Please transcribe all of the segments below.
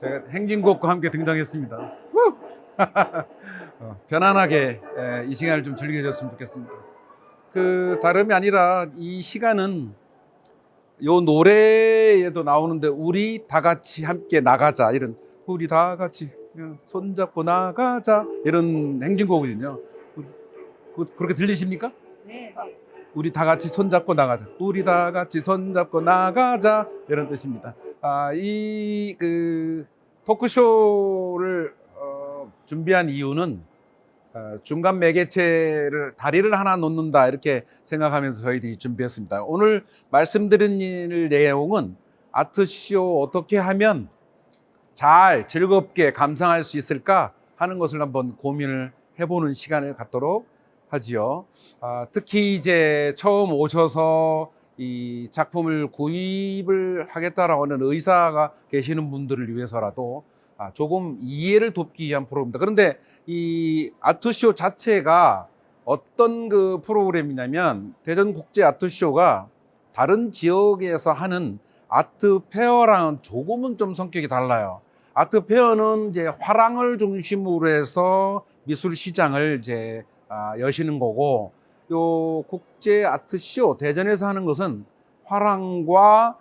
제가 행진곡과 함께 등장했습니다. 편안하게 이 시간을 좀 즐겨줬으면 좋겠습니다. 그 다름이 아니라 이 시간은 요 노래에도 나오는데 우리 다 같이 함께 나가자, 이런 우리 다 같이 손잡고 나가자 이런 행진곡이거든요. 그렇게 들리십니까? 네. 우리 다 같이 손잡고 나가자. 우리 다 같이 손잡고 나가자 이런 뜻입니다. 이 토크쇼를 준비한 이유는 중간 매개체를 다리를 하나 놓는다 이렇게 생각하면서 저희들이 준비했습니다. 오늘 말씀드린 내용은 아트쇼 어떻게 하면 잘 즐겁게 감상할 수 있을까 하는 것을 한번 고민을 해보는 시간을 갖도록 하지요. 특히 이제 처음 오셔서 이 작품을 구입을 하겠다라고 하는 의사가 계시는 분들을 위해서라도 조금 이해를 돕기 위한 프로그램입니다. 그런데 이 아트쇼 자체가 어떤 그 프로그램이냐면 대전국제 아트쇼가 다른 지역에서 하는 아트 페어랑은 조금은 좀 성격이 달라요. 아트 페어는 이제 화랑을 중심으로 해서 미술 시장을 이제 여시는 거고, 요 국제 아트쇼 대전에서 하는 것은 화랑과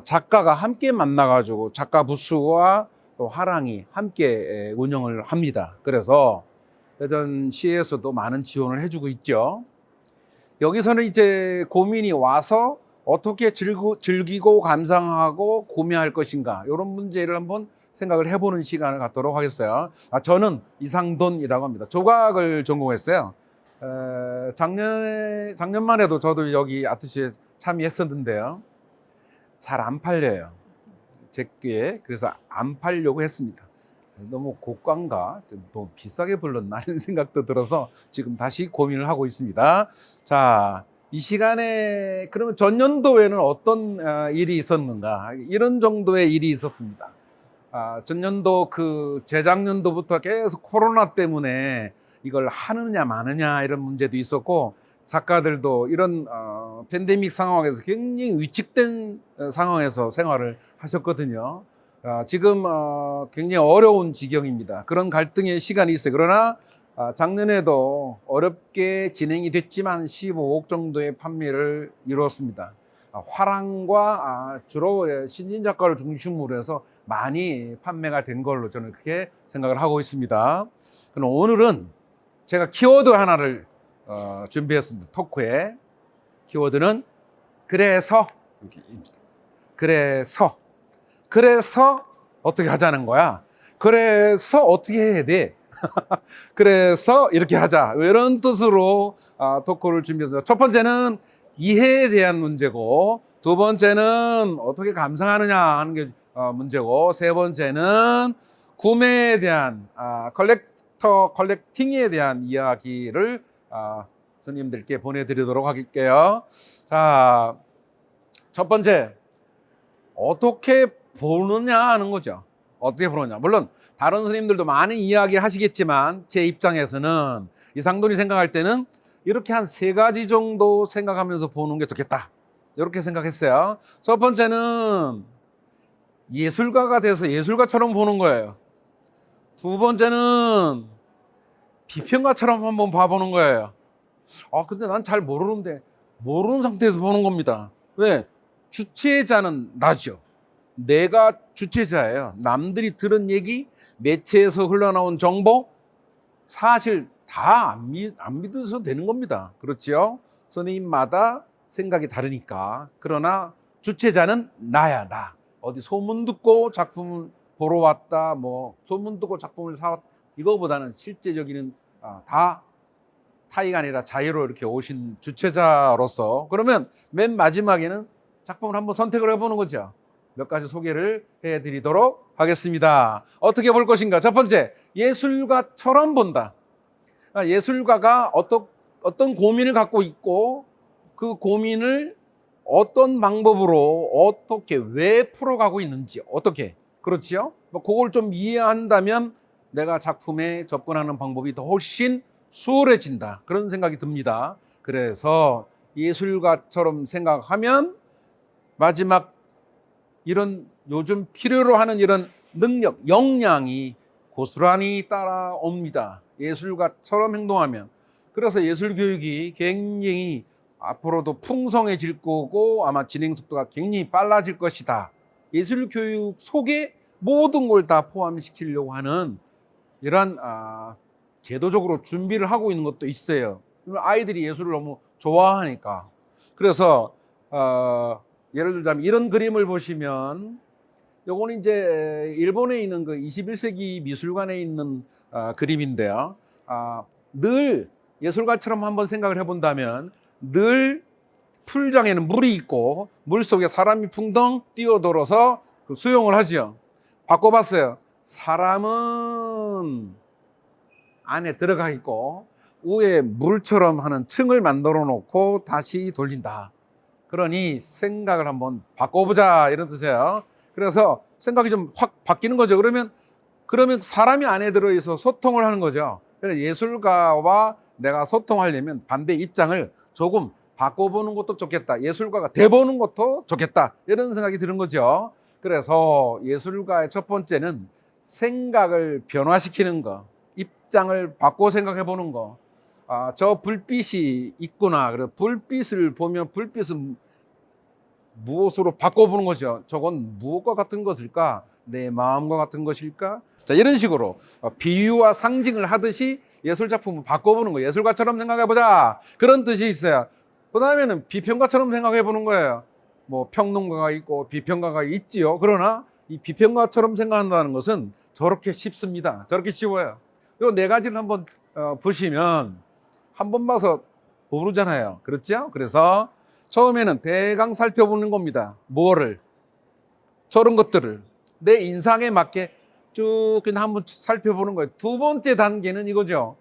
작가가 함께 만나가지고 작가 부스와 또 화랑이 함께 운영을 합니다. 그래서 대전시에서도 많은 지원을 해주고 있죠. 여기서는 이제 고민이 와서 어떻게 즐기고 감상하고 구매할 것인가, 이런 문제를 한번 생각을 해보는 시간을 갖도록 하겠어요. 저는 이상돈이라고 합니다. 조각을 전공했어요. 작년만 해도 저도 여기 아트쇼에 참여했었는데요. 잘 안 팔려요, 제 꽤. 그래서 안 팔려고 했습니다. 너무 고가인가? 좀 너무 비싸게 불렀나 하는 생각도 들어서 지금 다시 고민을 하고 있습니다. 자, 이 시간에 그러면 전년도에는 어떤 일이 있었는가? 이런 정도의 일이 있었습니다. 전년도 재작년도부터 계속 코로나 때문에 이걸 하느냐 마느냐 이런 문제도 있었고, 작가들도 이런 팬데믹 상황에서 굉장히 위축된 상황에서 생활을 하셨거든요. 지금 굉장히 어려운 지경입니다. 그런 갈등의 시간이 있어요. 그러나 작년에도 어렵게 진행이 됐지만 15억 정도의 판매를 이루었습니다. 화랑과 주로 신진 작가를 중심으로 해서 많이 판매가 된 걸로 저는 그렇게 생각을 하고 있습니다. 그럼 오늘은 제가 키워드 하나를 준비했습니다. 토크에. 키워드는 그래서 어떻게 하자는 거야. 그래서 어떻게 해야 돼. 그래서 이렇게 하자, 이런 뜻으로 토크를 준비했습니다. 첫 번째는 이해에 대한 문제고, 두 번째는 어떻게 감상하느냐 하는 게 문제고, 세 번째는 구매에 대한 컬렉팅에 대한 이야기를 손님들께 보내드리도록 할게요. 자, 첫 번째, 어떻게 보느냐 하는 거죠. 어떻게 보느냐. 물론 다른 스님들도 많은 이야기 하시겠지만 제 입장에서는, 이상돈이 생각할 때는 이렇게 한 세 가지 정도 생각하면서 보는 게 좋겠다, 이렇게 생각했어요. 첫 번째는 예술가가 돼서 예술가처럼 보는 거예요. 두 번째는 비평가처럼 한번 봐보는 거예요. 근데 난 잘 모르는데, 모르는 상태에서 보는 겁니다. 왜? 주체자는 나죠. 내가 주체자예요. 남들이 들은 얘기, 매체에서 흘러나온 정보, 사실 다 안 믿으셔도 되는 겁니다. 그렇지요? 선생님마다 생각이 다르니까. 그러나 주체자는 나야, 나. 어디 소문 듣고 작품을 보러 왔다, 뭐 소문 듣고 작품을 사왔다, 이거보다는 실제적인 다 타의가 아니라 자유로 이렇게 오신 주체자로서, 그러면 맨 마지막에는 작품을 한번 선택을 해보는 거죠. 몇 가지 소개를 해드리도록 하겠습니다. 어떻게 볼 것인가? 첫 번째, 예술가처럼 본다. 예술가가 어떤 고민을 갖고 있고, 그 고민을 어떤 방법으로 어떻게 왜 풀어가고 있는지, 어떻게, 그렇지요? 그걸 좀 이해한다면 내가 작품에 접근하는 방법이 더 훨씬 수월해진다, 그런 생각이 듭니다. 그래서 예술가처럼 생각하면 마지막 이런 요즘 필요로 하는 이런 능력, 역량이 고스란히 따라옵니다. 예술가처럼 행동하면. 그래서 예술 교육이 굉장히 앞으로도 풍성해질 거고 아마 진행 속도가 굉장히 빨라질 것이다. 예술 교육 속에 모든 걸 다 포함시키려고 하는 이런 제도적으로 준비를 하고 있는 것도 있어요. 아이들이 예술을 너무 좋아하니까. 그래서 예를 들자면 이런 그림을 보시면 요거는 이제 일본에 있는 그 21세기 미술관에 있는 그림인데요. 늘 예술가처럼 한번 생각을 해본다면 늘 풀장에는 물이 있고 물 속에 사람이 풍덩 뛰어들어서 그 수영을 하죠. 바꿔봤어요. 사람은 안에 들어가 있고 위에 물처럼 하는 층을 만들어 놓고 다시 돌린다. 그러니 생각을 한번 바꿔보자 이런 뜻이에요. 그래서 생각이 좀 확 바뀌는 거죠. 그러면 사람이 안에 들어있어 소통을 하는 거죠. 그래서 예술가와 내가 소통하려면 반대 입장을 조금 바꿔보는 것도 좋겠다. 예술가가 돼보는 것도 좋겠다. 이런 생각이 드는 거죠. 그래서 예술가의 첫 번째는 생각을 변화시키는 거, 입장을 바꿔 생각해 보는 거. 저 불빛이 있구나. 그래서 불빛을 보면 불빛은 무엇으로 바꿔보는 거죠. 저건 무엇과 같은 것일까? 내 마음과 같은 것일까? 자, 이런 식으로 비유와 상징을 하듯이 예술 작품을 바꿔보는 거예요. 예술가처럼 생각해보자. 그런 뜻이 있어요. 그 다음에는 비평가처럼 생각해보는 거예요. 뭐 평론가가 있고 비평가가 있지요. 그러나 이 비평가처럼 생각한다는 것은 저렇게 쉽습니다. 저렇게 쉬워요. 이 네 가지를 한번 보시면 한 번 봐서 모르잖아요. 그렇죠? 그래서 처음에는 대강 살펴보는 겁니다. 뭐를? 저런 것들을 내 인상에 맞게 쭉 그냥 한번 살펴보는 거예요. 두 번째 단계는 이거죠.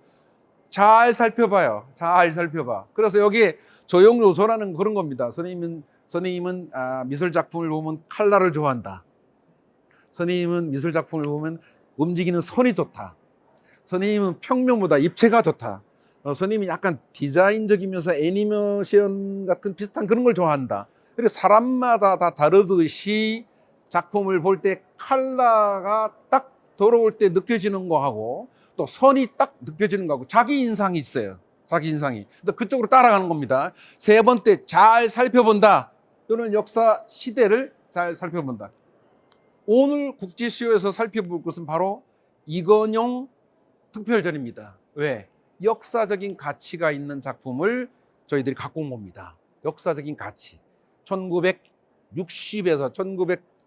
잘 살펴봐요. 잘 살펴봐. 그래서 여기에 조형 요소라는 그런 겁니다. 선생님은 미술 작품을 보면 칼라를 좋아한다. 선생님은 미술 작품을 보면 움직이는 선이 좋다. 선생님은 평면보다 입체가 좋다. 선생님이 약간 디자인적이면서 애니메이션 같은 비슷한 그런 걸 좋아한다. 그래서 사람마다 다 다르듯이 작품을 볼 때 컬러가 딱 들어올 때 느껴지는 거하고 또 선이 딱 느껴지는 거하고 자기 인상이 있어요. 자기 인상이. 그쪽으로 따라가는 겁니다. 세 번째, 잘 살펴본다. 또는 역사 시대를 잘 살펴본다. 오늘 국제시효에서 살펴볼 것은 바로 이건용 특별전입니다. 왜? 역사적인 가치가 있는 작품을 저희들이 갖고 온 겁니다. 역사적인 가치. 1960에서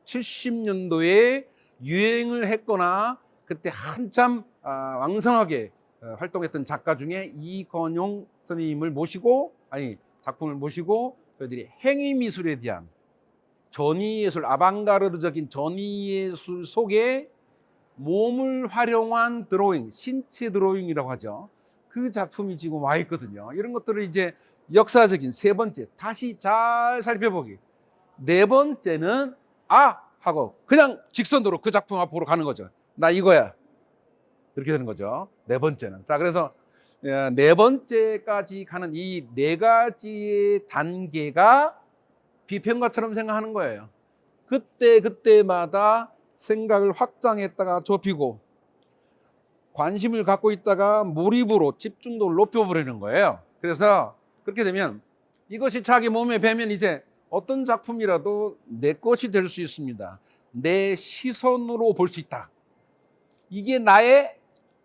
1970년도에 유행을 했거나 그때 한참 왕성하게 활동했던 작가 중에 이건용 선생님을 모시고 작품을 모시고 저희들이 행위미술에 대한 전위예술, 아방가르드적인 전위예술 속에 몸을 활용한 드로잉, 신체 드로잉이라고 하죠. 그 작품이 지금 와 있거든요. 이런 것들을 이제 역사적인 세 번째, 다시 잘 살펴보기. 네 번째는 하고 그냥 직선으로 그 작품 앞으로 가는 거죠. 나 이거야. 이렇게 되는 거죠. 네 번째는. 자, 그래서 네 번째까지 가는 이 네 가지의 단계가 비평가처럼 생각하는 거예요. 그때마다 생각을 확장했다가 좁히고 관심을 갖고 있다가 몰입으로 집중도를 높여버리는 거예요. 그래서 그렇게 되면 이것이 자기 몸에 배면 이제 어떤 작품이라도 내 것이 될 수 있습니다. 내 시선으로 볼 수 있다. 이게 나의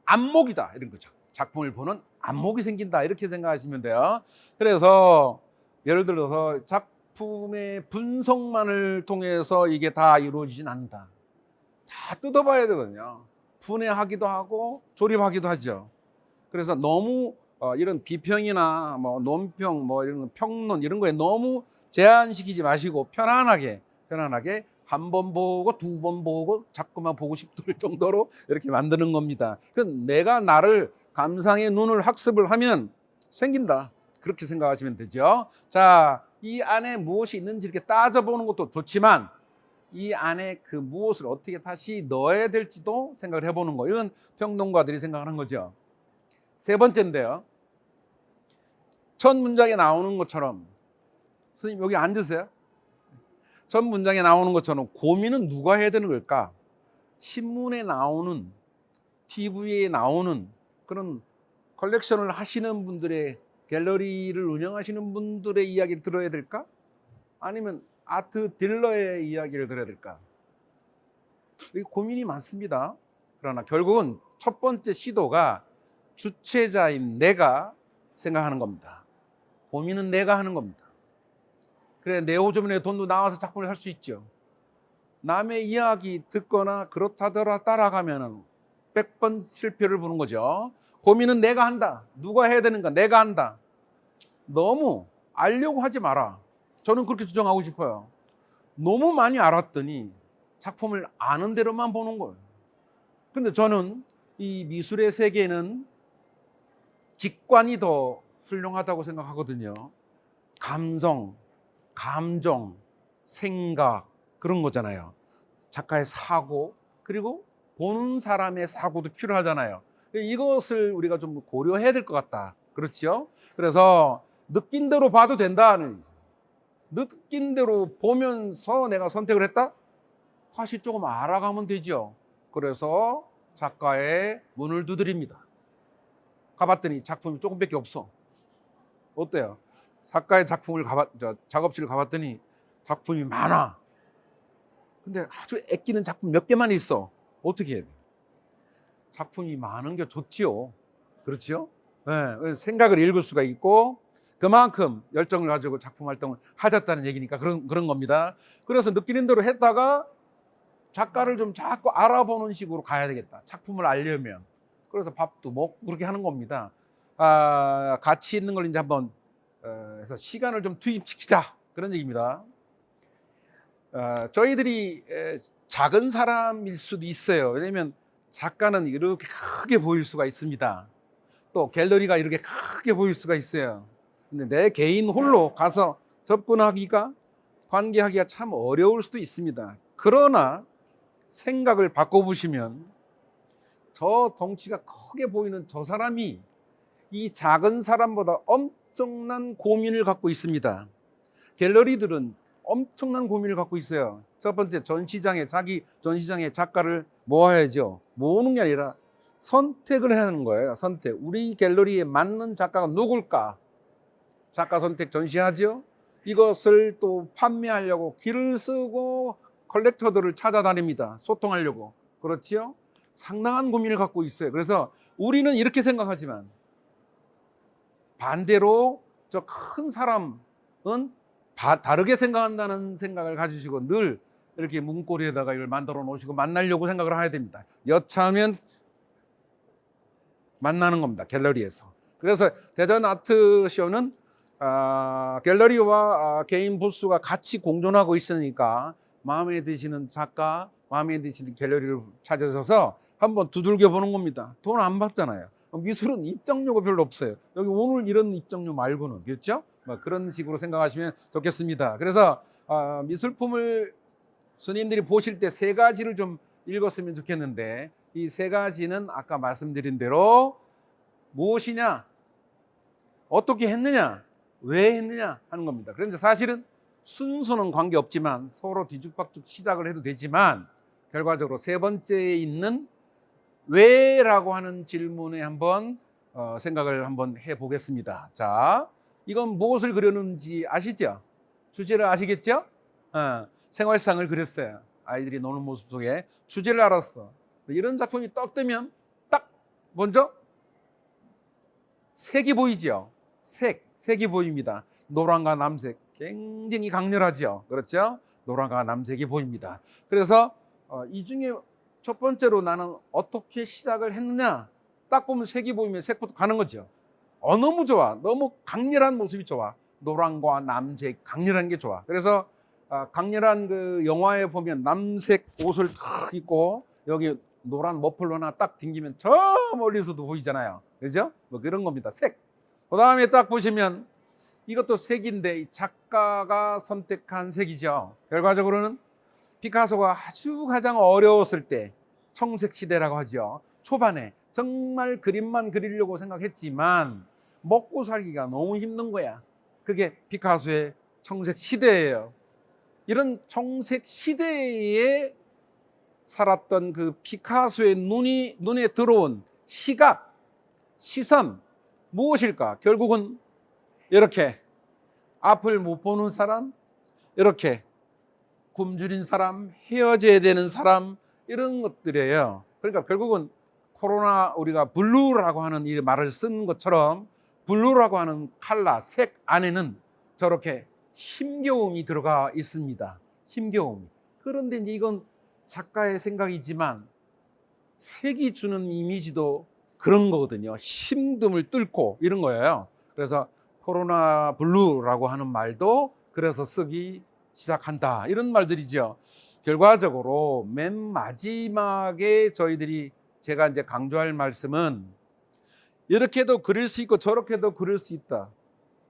안목이다. 이런 거죠. 작품을 보는 안목이 생긴다. 이렇게 생각하시면 돼요. 그래서 예를 들어서 작품의 분석만을 통해서 이게 다 이루어지진 않는다. 다 뜯어봐야 되거든요. 분해하기도 하고 조립하기도 하죠. 그래서 너무 이런 비평이나 뭐 논평, 뭐 이런 평론 이런 거에 너무 제한시키지 마시고 편안하게 한 번 보고 두 번 보고 자꾸만 보고 싶을 정도로 이렇게 만드는 겁니다. 그 내가 나를 감상의 눈을 학습을 하면 생긴다. 그렇게 생각하시면 되죠. 자, 이 안에 무엇이 있는지 이렇게 따져보는 것도 좋지만 이 안에 그 무엇을 어떻게 다시 넣어야 될지도 생각을 해보는 거. 이건 평론가들이 생각하는 거죠. 세 번째인데요. 첫 문장에 나오는 것처럼 선생님 여기 앉으세요. 첫 문장에 나오는 것처럼 고민은 누가 해야 되는 걸까? 신문에 나오는, TV에 나오는 그런 컬렉션을 하시는 분들의, 갤러리를 운영하시는 분들의 이야기를 들어야 될까? 아니면 아트 딜러의 이야기를 들어야 될까? 고민이 많습니다. 그러나 결국은 첫 번째 시도가 주체자인 내가 생각하는 겁니다. 고민은 내가 하는 겁니다. 그래, 내 호주머니에 돈도 나와서 작품을 할 수 있죠. 남의 이야기 듣거나 그렇다더라 따라가면 100번 실패를 보는 거죠. 고민은 내가 한다. 누가 해야 되는가? 내가 한다. 너무 알려고 하지 마라. 저는 그렇게 주장하고 싶어요. 너무 많이 알았더니 작품을 아는 대로만 보는 거예요. 근데 저는 이 미술의 세계는 직관이 더 훌륭하다고 생각하거든요. 감성, 감정, 생각, 그런 거잖아요. 작가의 사고, 그리고 보는 사람의 사고도 필요하잖아요. 이것을 우리가 좀 고려해야 될 것 같다. 그렇죠? 그래서 느낀 대로 봐도 된다는, 느낀 대로 보면서 내가 선택을 했다? 다시 조금 알아가면 되죠. 그래서 작가의 문을 두드립니다. 가봤더니 작품이 조금밖에 없어. 어때요? 작가의 작품을 작업실을 가봤더니 작품이 많아. 근데 아주 애끼는 작품 몇 개만 있어. 어떻게 해야 돼? 작품이 많은 게 좋지요. 그렇지요? 네, 생각을 읽을 수가 있고 그만큼 열정을 가지고 작품 활동을 하셨다는 얘기니까 그런 겁니다. 그래서 느끼는 대로 했다가 작가를 좀 자꾸 알아보는 식으로 가야 되겠다. 작품을 알려면. 그래서 밥도 먹고 그렇게 하는 겁니다. 가치 있는 걸 이제 한번 해서 시간을 좀 투입시키자. 그런 얘기입니다. 저희들이 작은 사람일 수도 있어요. 왜냐하면 작가는 이렇게 크게 보일 수가 있습니다. 또 갤러리가 이렇게 크게 보일 수가 있어요. 근데 내 개인 홀로 가서 접근하기가, 관계하기가 참 어려울 수도 있습니다. 그러나 생각을 바꿔보시면 저 덩치가 크게 보이는 저 사람이 이 작은 사람보다 엄청난 고민을 갖고 있습니다. 갤러리들은 엄청난 고민을 갖고 있어요. 첫 번째, 자기 전시장에 작가를 모아야죠. 모으는 게 아니라 선택을 해야 하는 거예요. 선택. 우리 갤러리에 맞는 작가가 누굴까? 작가 선택 전시하죠. 이것을 또 판매하려고 길을 쓰고 컬렉터들을 찾아다닙니다. 소통하려고. 그렇지요? 상당한 고민을 갖고 있어요. 그래서 우리는 이렇게 생각하지만 반대로 저 큰 사람은 다르게 생각한다는 생각을 가지시고 늘 이렇게 문고리에다가 이걸 만들어 놓으시고 만나려고 생각을 해야 됩니다. 여차하면 만나는 겁니다. 갤러리에서. 그래서 대전 아트쇼는 갤러리와 개인 부스가 같이 공존하고 있으니까 마음에 드시는 작가, 마음에 드시는 갤러리를 찾으셔서 한번 두들겨 보는 겁니다. 돈 안 받잖아요. 미술은 입장료가 별로 없어요. 여기 오늘 이런 입장료 말고는. 그렇죠? 그런 식으로 생각하시면 좋겠습니다. 그래서 미술품을 스님들이 보실 때 세 가지를 좀 읽었으면 좋겠는데, 이 세 가지는 아까 말씀드린 대로 무엇이냐, 어떻게 했느냐, 왜 했느냐 하는 겁니다. 그런데 사실은 순서는 관계없지만 서로 뒤죽박죽 시작을 해도 되지만 결과적으로 세 번째에 있는 왜라고 하는 질문에 한번 생각을 한번 해보겠습니다. 자, 이건 무엇을 그렸는지 아시죠? 주제를 아시겠죠? 생활상을 그렸어요. 아이들이 노는 모습 속에 주제를 알았어. 이런 작품이 떡 뜨면 딱 먼저 색이 보이죠. 색이 보입니다. 노란과 남색 굉장히 강렬하죠. 그렇죠? 노란과 남색이 보입니다. 그래서 이 중에 첫 번째로 나는 어떻게 시작을 했느냐, 딱 보면 색이 보이면 색부터 가는 거죠. 너무 좋아. 너무 강렬한 모습이 좋아. 노란과 남색 강렬한 게 좋아. 그래서 강렬한 그 영화에 보면 남색 옷을 탁 입고 여기 노란 머플러 하나 딱 튕기면 저 멀리서도 보이잖아요. 그죠? 뭐 그런 겁니다. 색. 그 다음에 딱 보시면 이것도 색인데 이 작가가 선택한 색이죠. 결과적으로는 피카소가 아주 가장 어려웠을 때, 청색 시대라고 하죠. 초반에 정말 그림만 그리려고 생각했지만 먹고 살기가 너무 힘든 거야. 그게 피카소의 청색 시대예요. 이런 청색 시대에 살았던 그 피카소의 눈에 들어온 시각, 시선 무엇일까? 결국은 이렇게 앞을 못 보는 사람, 이렇게 굶주린 사람, 헤어져야 되는 사람, 이런 것들이에요. 그러니까 결국은 코로나 우리가 블루라고 하는 이 말을 쓴 것처럼 블루라고 하는 컬러, 색 안에는 저렇게 힘겨움이 들어가 있습니다. 힘겨움. 그런데 이제 이건 작가의 생각이지만 색이 주는 이미지도 그런 거거든요. 힘듦을 뚫고 이런 거예요. 그래서 코로나 블루라고 하는 말도 그래서 쓰기 시작한다. 이런 말들이죠. 결과적으로 맨 마지막에 저희들이 제가 이제 강조할 말씀은 이렇게도 그릴 수 있고 저렇게도 그릴 수 있다.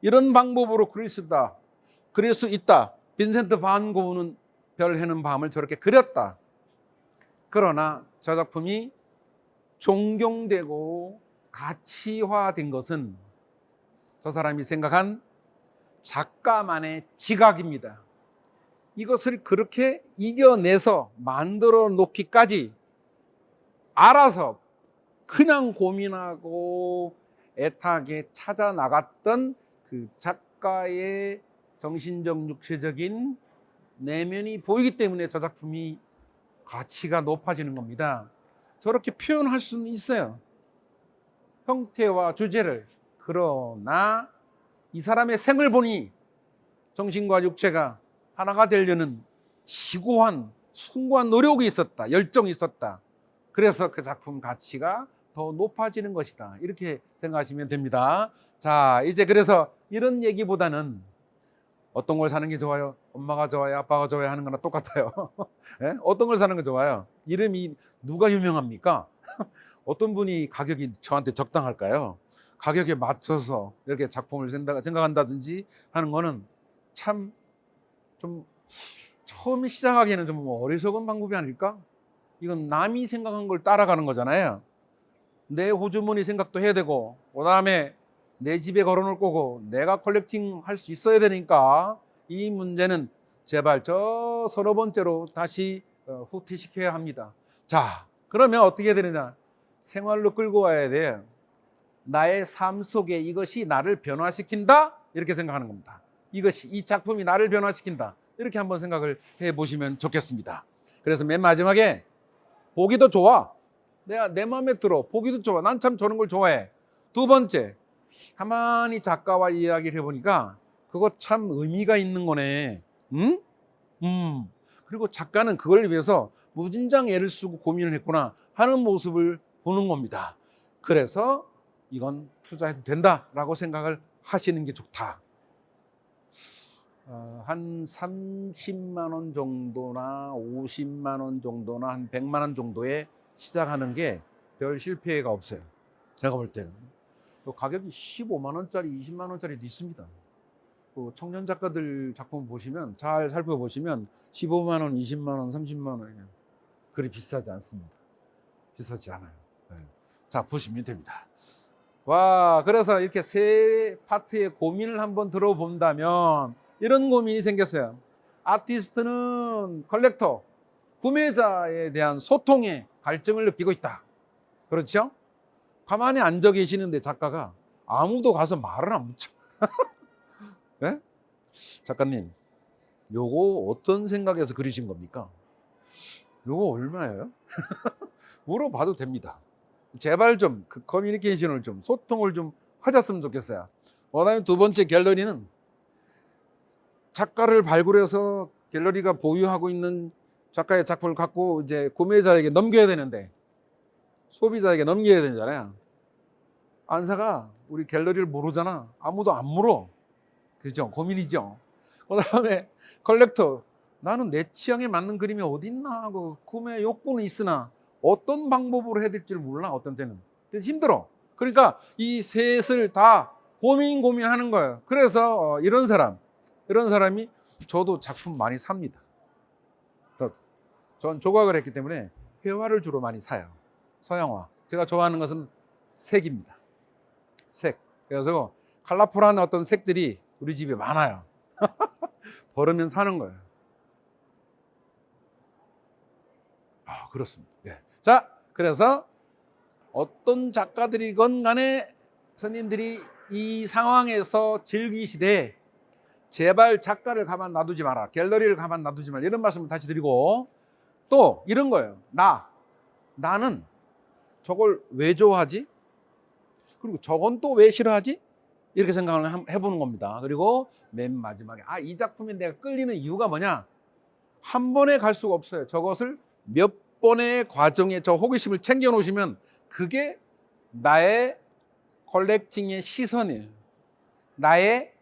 이런 방법으로 그릴 수 있다. 그릴 수 있다. 빈센트 반 고흐는 별 해는 밤을 저렇게 그렸다. 그러나 저 작품이 존경되고 가치화된 것은 저 사람이 생각한 작가만의 지각입니다. 이것을 그렇게 이겨내서 만들어 놓기까지 알아서 그냥 고민하고 애타게 찾아 나갔던 그 작가의 정신적 육체적인 내면이 보이기 때문에 저 작품이 가치가 높아지는 겁니다. 저렇게 표현할 수는 있어요. 형태와 주제를. 그러나 이 사람의 생을 보니 정신과 육체가 하나가 되려는 지고한 숭고한 노력이 있었다. 열정이 있었다. 그래서 그 작품 가치가 더 높아지는 것이다. 이렇게 생각하시면 됩니다. 자, 이제 그래서 이런 얘기보다는 어떤 걸 사는 게 좋아요? 엄마가 좋아요? 아빠가 좋아요? 하는 거나 똑같아요. 네? 어떤 걸 사는 게 좋아요? 이름이 누가 유명합니까? 어떤 분이 가격이 저한테 적당할까요? 가격에 맞춰서 이렇게 작품을 생각한다든지 하는 거는 참 좀 처음 시작하기에는 좀 어리석은 방법이 아닐까? 이건 남이 생각한 걸 따라가는 거잖아요. 내 호주머니 생각도 해야 되고 그다음에 내 집에 걸어놓을 거고 내가 컬렉팅 할 수 있어야 되니까 이 문제는 제발 저 서너 번째로 다시 후퇴시켜야 합니다. 자, 그러면 어떻게 해야 되느냐? 생활로 끌고 와야 돼. 나의 삶 속에 이것이 나를 변화시킨다? 이렇게 생각하는 겁니다. 이 작품이 나를 변화시킨다. 이렇게 한번 생각을 해보시면 좋겠습니다. 그래서 맨 마지막에 보기도 좋아. 내 마음에 들어. 보기도 좋아. 난 참 저런 걸 좋아해. 두 번째, 가만히 작가와 이야기를 해보니까 그거 참 의미가 있는 거네. 응? 그리고 작가는 그걸 위해서 무진장 애를 쓰고 고민을 했구나 하는 모습을 보는 겁니다. 그래서 이건 투자해도 된다라고 생각을 하시는 게 좋다. 한 30만 원 정도나 50만 원 정도나 한 100만 원 정도에 시작하는 게 별 실패가 없어요. 제가 볼 때는. 가격이 15만 원짜리, 20만 원짜리도 있습니다. 청년 작가들 작품 보시면 잘 살펴보시면 15만 원, 20만 원, 30만 원 그리 비싸지 않습니다. 비싸지 않아요. 네. 자, 보시면 됩니다. 와, 그래서 이렇게 세 파트의 고민을 한번 들어본다면 이런 고민이 생겼어요. 아티스트는 컬렉터, 구매자에 대한 소통에 갈증을 느끼고 있다. 그렇죠? 가만히 앉아 계시는데 작가가 아무도 가서 말을 안 붙여. 네? 작가님, 요거 어떤 생각에서 그리신 겁니까? 요거 얼마예요? 물어봐도 됩니다. 제발 좀 그 커뮤니케이션을 좀 소통을 좀 하셨으면 좋겠어요. 그다음에 두 번째 갤러리는 작가를 발굴해서 갤러리가 보유하고 있는 작가의 작품을 갖고 이제 구매자에게 넘겨야 되는데 소비자에게 넘겨야 되잖아요. 안사가 우리 갤러리를 모르잖아. 아무도 안 물어. 그죠? 고민이죠. 그다음에 컬렉터, 나는 내 취향에 맞는 그림이 어디 있나 하고 구매 욕구는 있으나 어떤 방법으로 해야 될지 몰라. 어떤 때는 힘들어. 그러니까 이 셋을 다 고민하는 거예요. 그래서 이런 사람이 저도 작품 많이 삽니다. 전 조각을 했기 때문에 회화를 주로 많이 사요. 서양화. 제가 좋아하는 것은 색입니다. 색. 그래서 컬러풀한 어떤 색들이 우리 집에 많아요. 버르면 사는 거예요. 아, 그렇습니다. 예. 자, 그래서 어떤 작가들이건 간에 스님들이 이 상황에서 즐기시되 제발 작가를 가만 놔두지 마라. 갤러리를 가만 놔두지 마라. 이런 말씀을 다시 드리고 또 이런 거예요. 나는 저걸 왜 좋아하지? 그리고 저건 또 왜 싫어하지? 이렇게 생각을 해보는 겁니다. 그리고 맨 마지막에 이 작품에 내가 끌리는 이유가 뭐냐? 한 번에 갈 수가 없어요. 저것을 몇 번의 과정에 저 호기심을 챙겨 놓으시면 그게 나의 컬렉팅의 시선이에요. 나의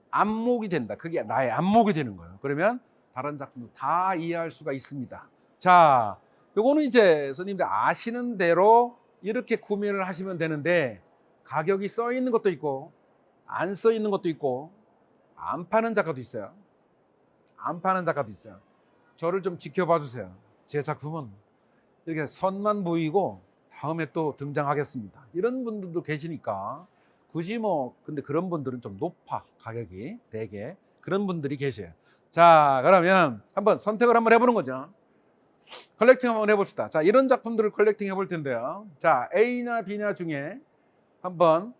안목이 된다. 그게 나의 안목이 되는 거예요. 그러면 다른 작품도 다 이해할 수가 있습니다. 자, 요거는 이제 스님들 아시는 대로 이렇게 구매를 하시면 되는데 가격이 써 있는 것도 있고 안 써 있는 것도 있고 안 파는 작가도 있어요. 안 파는 작가도 있어요. 저를 좀 지켜봐 주세요. 제 작품은 이렇게 선만 보이고 다음에 또 등장하겠습니다. 이런 분들도 계시니까 굳이 근데 그런 분들은 좀 높아, 가격이 되게. 그런 분들이 계세요. 자, 그러면 한번 선택을 한번 해보는 거죠. 컬렉팅 한번 해봅시다. 자, 이런 작품들을 컬렉팅 해볼 텐데요. 자, A나 B나 중에 한번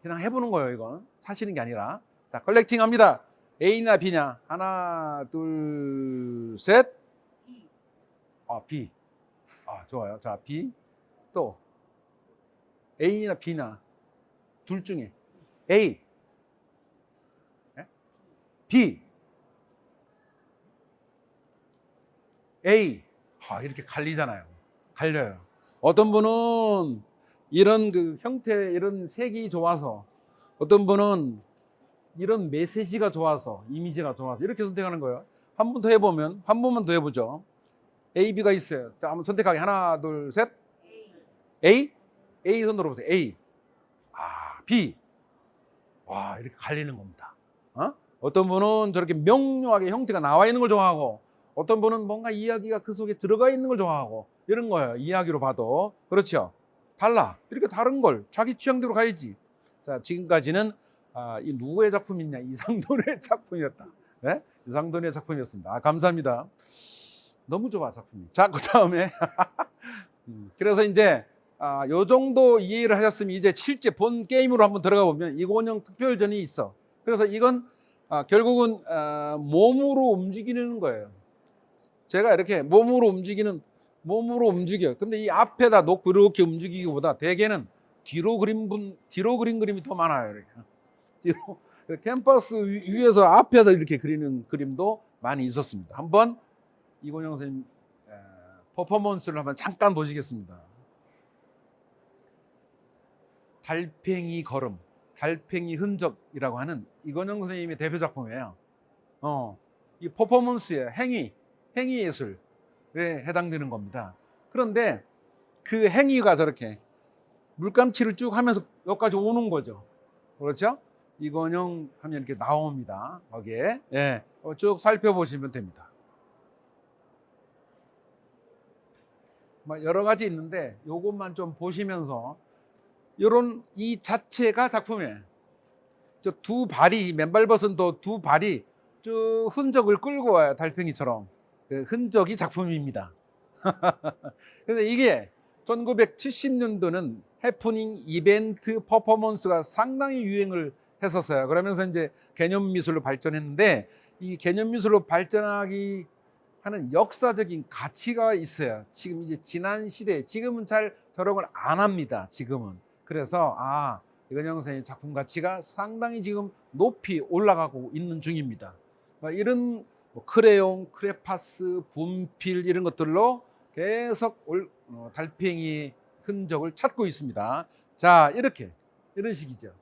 그냥 해보는 거예요. 이건 사시는 게 아니라. 자, 컬렉팅 합니다. A나 B냐? 하나, 둘, 셋. B. 좋아요. 자, B. 또 A나 B나 둘 중에 A, B, A. 이렇게 갈리잖아요. 갈려요. 어떤 분은 이런 그 형태, 이런 색이 좋아서, 어떤 분은 이런 메시지가 좋아서, 이미지가 좋아서 이렇게 선택하는 거예요. 한 번 더 해보면, 한 번만 더 해보죠. A, B가 있어요. 자, 한번 선택하기. 하나, 둘, 셋. A? A 손 들어보세요. A. B. 이렇게 갈리는 겁니다. 어떤 분은 저렇게 명료하게 형태가 나와 있는 걸 좋아하고, 어떤 분은 뭔가 이야기가 그 속에 들어가 있는 걸 좋아하고, 이런 거예요. 이야기로 봐도. 그렇죠? 달라. 이렇게 다른 걸 자기 취향대로 가야지. 자, 지금까지는 이 누구의 작품이냐? 이상돈의 작품이었다. 네? 이상돈의 작품이었습니다. 감사합니다. 너무 좋아, 작품이. 자, 그 다음에 그래서 이제 요 정도 이해를 하셨으면 이제 실제 본 게임으로 한번 들어가 보면 이곤형 특별전이 있어. 그래서 이건 결국은 몸으로 움직이는 거예요. 제가 이렇게 몸으로 움직여요. 근데 이 앞에다 놓고 이렇게 움직이기보다 대개는 뒤로 그린 그림이 더 많아요. 이렇게. 뒤로 캔버스 위에서 앞에다 이렇게 그리는 그림도 많이 있었습니다. 한번 이곤형 선생님 퍼포먼스를 한번 잠깐 보시겠습니다. 달팽이 걸음, 달팽이 흔적이라고 하는 이건영 선생님의 대표 작품이에요. 이 퍼포먼스의 행위 예술에 해당되는 겁니다. 그런데 그 행위가 저렇게 물감칠을 쭉 하면서 여기까지 오는 거죠. 그렇죠? 이건영 하면 이렇게 나옵니다. 거기에 쭉 살펴보시면 됩니다. 여러 가지 있는데 요것만 좀 보시면서 이 자체가 작품이에요. 저 두 발이, 맨발 벗은 두 발이 쭉 흔적을 끌고 와요. 달팽이처럼. 그 흔적이 작품입니다. 근데 이게 1970년도는 해프닝 이벤트 퍼포먼스가 상당히 유행을 했었어요. 그러면서 이제 개념 미술로 발전했는데 이 개념 미술로 발전하기 하는 역사적인 가치가 있어요. 지금 이제 지난 시대에 지금은 잘 저런 걸 안 합니다. 지금은. 그래서 이건영 선생님 작품 가치가 상당히 지금 높이 올라가고 있는 중입니다. 이런 크레용, 크레파스, 분필 이런 것들로 계속 달팽이 흔적을 찾고 있습니다. 자, 이런 식이죠.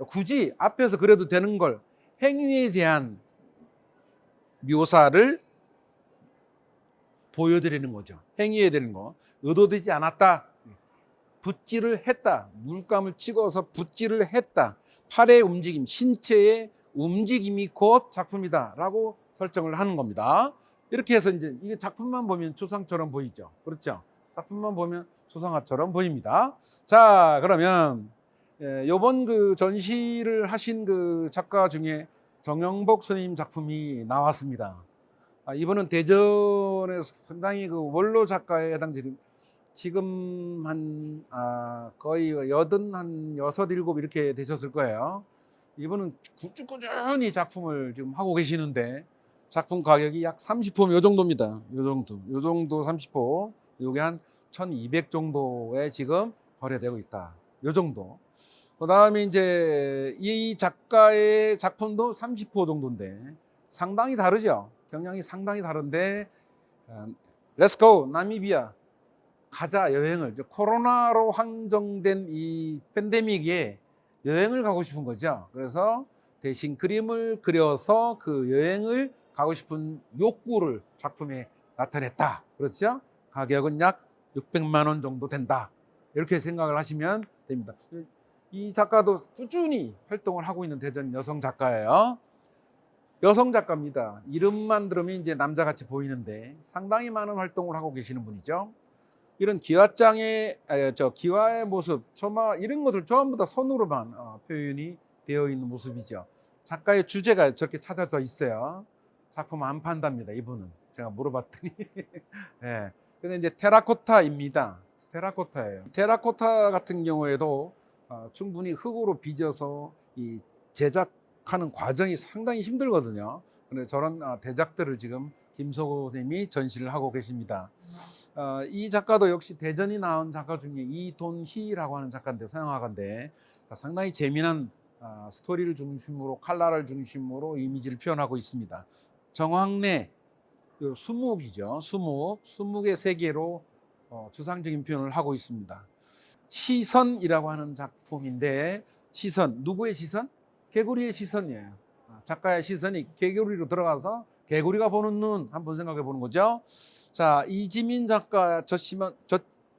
굳이 앞에서 그래도 되는 걸 행위에 대한 묘사를 보여드리는 거죠. 행위에 되는 거. 의도되지 않았다. 붓질을 했다. 물감을 찍어서 붓질을 했다. 팔의 움직임, 신체의 움직임이 곧 작품이다 라고 설정을 하는 겁니다. 이렇게 해서 이제 이게 작품만 보면 추상처럼 보이죠. 그렇죠? 작품만 보면 추상화처럼 보입니다. 자, 그러면 요번 그 전시를 하신 그 작가 중에 정영복 선생님 작품이 나왔습니다. 이분은 대전에서 상당히 그 원로 작가에 해당되는 지금 거의 한 여섯 일곱 이렇게 되셨을 거예요. 이분은 꾸준히 작품을 지금 하고 계시는데 작품 가격이 약 30호면 요 정도입니다. 요 정도 30호. 요게 한 1200 정도에 지금 거래되고 있다. 요 정도. 그다음에 이제 이 작가의 작품도 30호 정도인데 상당히 다르죠. 경향이 상당히 다른데 렛츠고 나미비아 가자 여행을 코로나로 한정된 이 팬데믹에 여행을 가고 싶은 거죠. 그래서 대신 그림을 그려서 그 여행을 가고 싶은 욕구를 작품에 나타냈다. 그렇죠? 가격은 약 600만 원 정도 된다. 이렇게 생각을 하시면 됩니다. 이 작가도 꾸준히 활동을 하고 있는 대전 여성 작가예요. 여성 작가입니다. 이름만 들으면 이제 남자같이 보이는데 상당히 많은 활동을 하고 계시는 분이죠. 이런 기와장의 기와의 모습, 처마 이런 것들 전부 다 손으로만 표현이 되어 있는 모습이죠. 작가의 주제가 저렇게 찾아져 있어요. 작품 안 판답니다. 이분은 제가 물어봤더니. 네. 근데 이제 테라코타입니다. 테라코타예요. 테라코타 같은 경우에도 충분히 흙으로 빚어서 이 제작하는 과정이 상당히 힘들거든요. 근데 저런 대작들을 지금 김석호 선생님이 전시를 하고 계십니다. 이 작가도 역시 대전이 나온 작가 중에 이돈희라고 하는 작가인데 서양화가인데 상당히 재미난 스토리를 중심으로 칼라를 중심으로 이미지를 표현하고 있습니다. 정황래 수묵이죠. 수묵의 세계로 추상적인 표현을 하고 있습니다. 시선이라고 하는 작품인데 시선, 누구의 시선? 개구리의 시선이에요. 작가의 시선이 개구리로 들어가서 개구리가 보는 눈 한번 생각해 보는 거죠. 자, 이지민 작가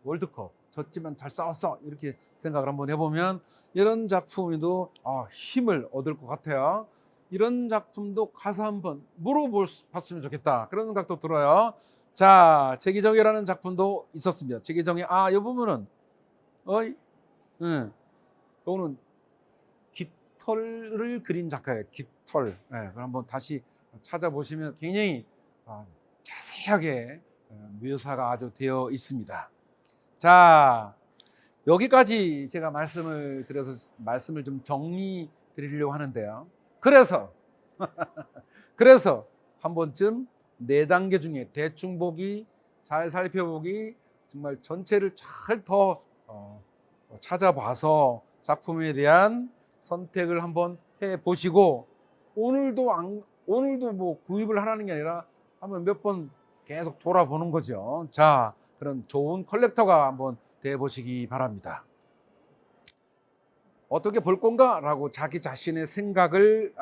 월드컵 졌지만 잘 싸웠어 이렇게 생각을 한번 해보면 이런 작품에도 힘을 얻을 것 같아요. 이런 작품도 가서 한번 물어봤으면 좋겠다 그런 생각도 들어요. 자, 제기정이라는 작품도 있었습니다. 제기정이 이 부분은 이거는 깃털을 그린 작가예요. 깃털. 그럼 한번 다시 찾아보시면 굉장히 자세하게 묘사가 아주 되어 있습니다. 자, 여기까지 제가 말씀을 드려서 말씀을 좀 정리 드리려고 하는데요. 그래서 한 번쯤 4단계 중에 대충 보기, 잘 살펴보기, 정말 전체를 잘 더 찾아봐서 작품에 대한 선택을 한번 해 보시고 오늘도 뭐 구입을 하라는 게 아니라 한번 몇 번 계속 돌아보는 거죠. 자, 그런 좋은 컬렉터가 한번 돼 보시기 바랍니다. 어떻게 볼 건가라고 자기 자신의 생각을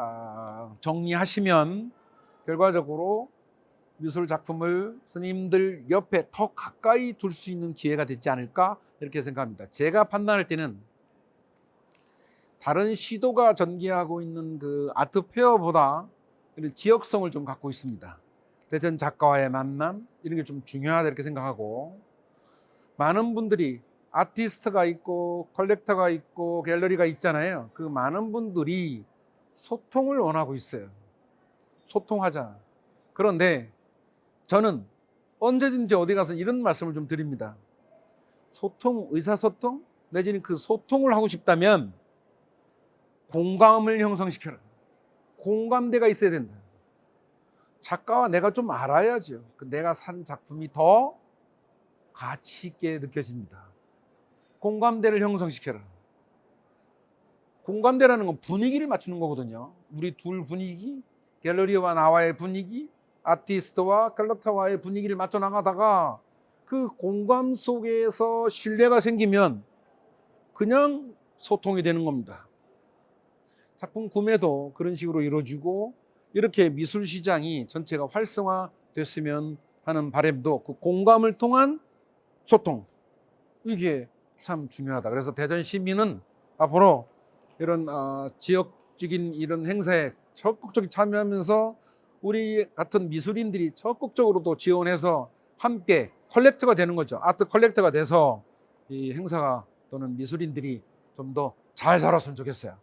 정리하시면 결과적으로 미술 작품을 스님들 옆에 더 가까이 둘 수 있는 기회가 되지 않을까 이렇게 생각합니다. 제가 판단할 때는 다른 시도가 전개하고 있는 그 아트 페어보다 지역성을 좀 갖고 있습니다. 대전 작가와의 만남 이런 게 좀 중요하다 이렇게 생각하고 많은 분들이 아티스트가 있고 컬렉터가 있고 갤러리가 있잖아요. 그 많은 분들이 소통을 원하고 있어요. 소통하자. 그런데 저는 언제든지 어디 가서 이런 말씀을 좀 드립니다. 의사소통 내지는 그 소통을 하고 싶다면 공감을 형성시켜라. 공감대가 있어야 된다. 작가와 내가 좀 알아야죠. 내가 산 작품이 더 가치 있게 느껴집니다. 공감대를 형성시켜라. 공감대라는 건 분위기를 맞추는 거거든요. 우리 둘 분위기, 갤러리와 나와의 분위기, 아티스트와 컬렉터와의 분위기를 맞춰 나가다가 그 공감 속에서 신뢰가 생기면 그냥 소통이 되는 겁니다. 작품 구매도 그런 식으로 이루어지고 이렇게 미술 시장이 전체가 활성화됐으면 하는 바람도 그 공감을 통한 소통 이게 참 중요하다. 그래서 대전 시민은 앞으로 이런 지역적인 이런 행사에 적극적으로 참여하면서 우리 같은 미술인들이 적극적으로 또 지원해서 함께 컬렉터가 되는 거죠. 아트 컬렉터가 돼서 이 행사가 또는 미술인들이 좀 더 잘 살았으면 좋겠어요.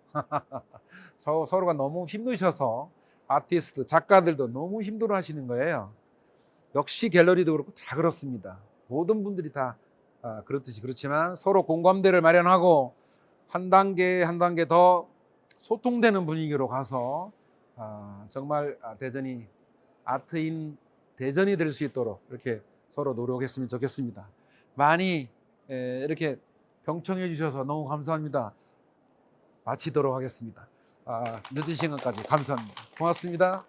서로가 너무 힘드셔서 아티스트, 작가들도 너무 힘들어 하시는 거예요. 역시 갤러리도 그렇고 다 그렇습니다. 모든 분들이 다 그렇듯이 그렇지만 서로 공감대를 마련하고 한 단계 한 단계 더 소통되는 분위기로 가서 정말 대전이 아트인 대전이 될 수 있도록 이렇게 서로 노력했으면 좋겠습니다. 많이 이렇게 경청해 주셔서 너무 감사합니다. 마치도록 하겠습니다. 늦은 시간까지 감사합니다. 고맙습니다.